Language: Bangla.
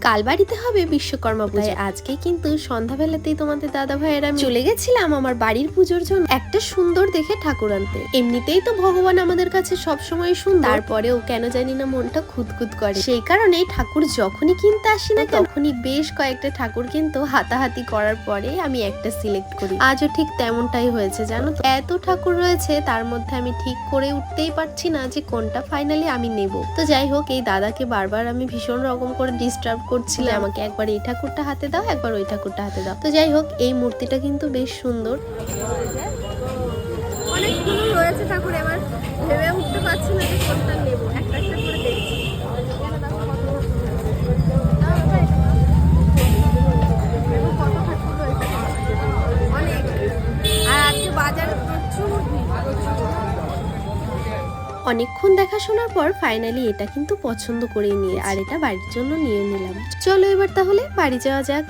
কাল বাড়িতে হবে বিশ্বকর্মা পূজা। আজকে কিন্তু সন্ধ্যাবেলাতেই তোমাদের দাদা ভাইয়েরা চলে গেছিলাম আমার বাড়ির পুজোর জন্য একটা সুন্দর দেখে ঠাকুর আনতে। এমনিতেই তো ভগবান আমাদের কাছে সবসময় সুন্দর, তারপরেও কেন জানি না মনটা খুঁতখুত করে। সেই কারণে ঠাকুর যখনই কিনতে আসি না তখনই বেশ কয়েকটা ঠাকুর কিন্তু হাতাহাতি করার পরে আমি একটা সিলেক্ট করি। আজও ঠিক তেমনটাই হয়েছে জানো তো। এত ঠাকুর রয়েছে তার মধ্যে আমি ঠিক করে উঠতেই পারছি না যে কোনটা ফাইনালি আমি নেব। তো যাই হোক, এই দাদাকে বারবার আমি ভীষণ রকম করে ডিস্টার্ব করছিলাম, আমাকে একবার এই ঠাকুরটা হাতে দাও, একবার ওই ঠাকুরটা হাতে দাও। তো যাই হোক, এই মূর্তিটা কিন্তু বেশ সুন্দর। অনেকগুলো রয়েছে ঠাকুর, এবার ভেবে উঠতে পারছি না যে কোনটা নেব। একটা একটা করে দেখছি। কত ঠাকুর রয়েছে, অনেক। আর আজকে বাজারে প্রচুর ভিড়। অনেকক্ষণ দেখাশোনার পর ফাইনালি এটা কিন্তু পছন্দ করে নিয়ে আর এটা বাড়ির জন্য নিয়ে নিলাম। চলো এবার তাহলে বাড়ি যাওয়া যাক।